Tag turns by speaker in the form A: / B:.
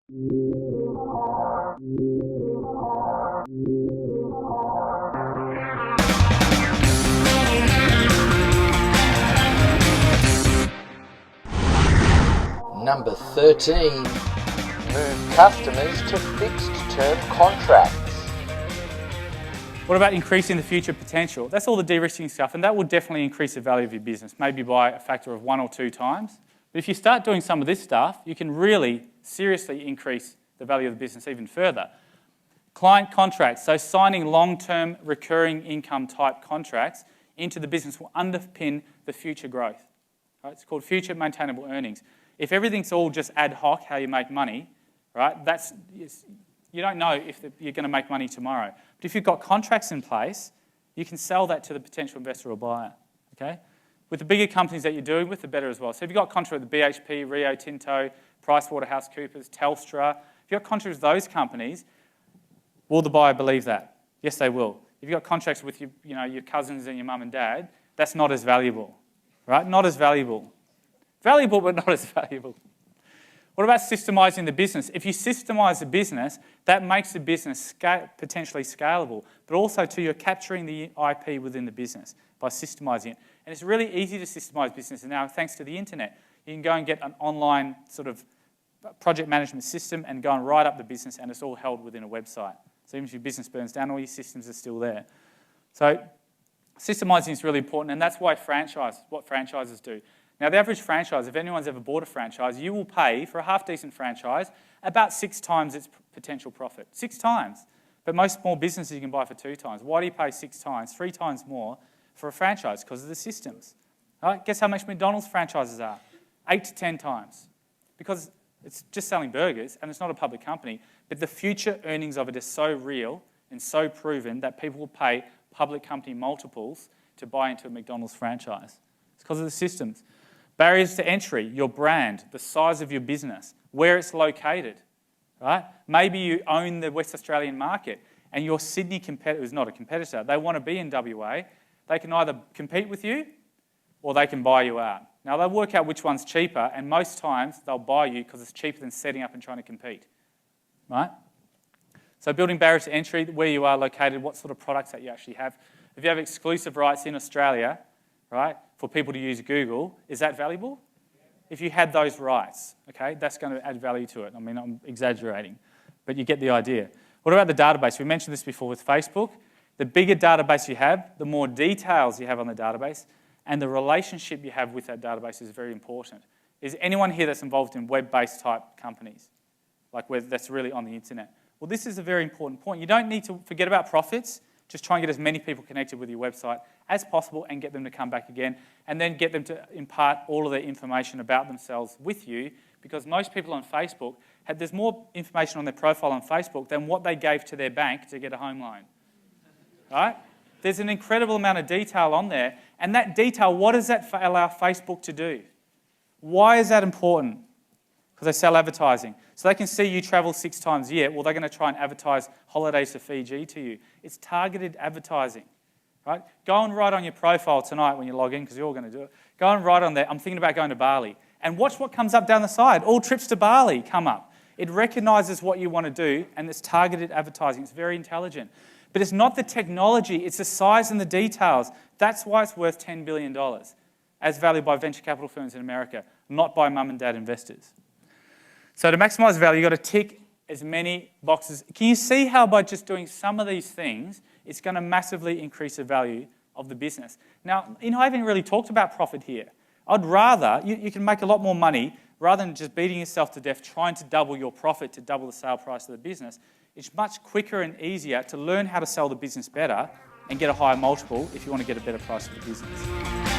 A: Number 13. Move customers to fixed-term contracts.
B: What about increasing the future potential? That's all the de-risking stuff, and that will definitely increase the value of your business, maybe by a factor of 1 or 2 times. But if you start doing some of this stuff, you can really seriously increase the value of the business even further. Client contracts, so signing long-term recurring income type contracts into the business will underpin the future growth. Right? It's called future maintainable earnings. If everything's all just ad hoc, how you make money, right? You don't know if you're going to make money tomorrow. But if you've got contracts in place, you can sell that to the potential investor or buyer. Okay? With the bigger companies that you're doing with, the better as well. So if you've got contract with BHP, Rio Tinto, PricewaterhouseCoopers, Telstra, if you've got contracts with those companies, will the buyer believe that? Yes, they will. If you've got contracts with your cousins and your mum and dad, that's not as valuable. Right? Not as valuable. Valuable, but not as valuable. What about systemizing the business? If you systemize the business, that makes the business potentially scalable, but also too, you're capturing the IP within the business by systemizing it. And it's really easy to systemize business now thanks to the internet. You can go and get an online sort of project management system and go and write up the business, and it's all held within a website. So even if your business burns down, all your systems are still there. So systemizing is really important, and that's why what franchises do. Now, the average franchise, if anyone's ever bought a franchise, you will pay for a half-decent franchise about 6 times its potential profit. 6 times. But most small businesses you can buy for 2 times. Why do you pay 6 times, 3 times more for a franchise? Because of the systems. Right? Guess how much McDonald's franchises are? 8 to 10 times. Because it's just selling burgers and it's not a public company. But the future earnings of it is so real and so proven that people will pay public company multiples to buy into a McDonald's franchise. It's because of the systems. Barriers to entry, your brand, the size of your business, where it's located, right? Maybe you own the West Australian market and your Sydney competitor is not a competitor. They want to be in WA. They can either compete with you or they can buy you out. Now, they'll work out which one's cheaper, and most times they'll buy you because it's cheaper than setting up and trying to compete, right? So building barriers to entry, where you are located, what sort of products that you actually have. If you have exclusive rights in Australia, right, for people to use Google, is that valuable? If you had those rights, okay, that's going to add value to it. I mean, I'm exaggerating, but you get the idea. What about the database? We mentioned this before with Facebook. The bigger database you have, the more details you have on the database, and the relationship you have with that database is very important. Is anyone here that's involved in web-based type companies, like where that's really on the internet? Well, this is a very important point. You don't need to forget about profits. Just try and get as many people connected with your website as possible and get them to come back again, and then get them to impart all of their information about themselves with you, because most people on Facebook, there's more information on their profile on Facebook than what they gave to their bank to get a home loan. Right? There's an incredible amount of detail on there, and that detail, what does that allow Facebook to do? Why is that important? Because they sell advertising. So they can see you travel 6 times a year. Well, they're going to try and advertise holidays to Fiji to you. It's targeted advertising, right? Go and write on your profile tonight when you log in, because you're all going to do it. Go and write on there, I'm thinking about going to Bali. And watch what comes up down the side. All trips to Bali come up. It recognises what you want to do, and it's targeted advertising. It's very intelligent. But it's not the technology, it's the size and the details. That's why it's worth $10 billion, as valued by venture capital firms in America, not by mum and dad investors. So to maximise value, you've got to tick as many boxes. Can you see how by just doing some of these things, it's going to massively increase the value of the business? Now, I haven't really talked about profit here. I'd rather, you can make a lot more money rather than just beating yourself to death trying to double your profit to double the sale price of the business. It's much quicker and easier to learn how to sell the business better and get a higher multiple if you want to get a better price for the business.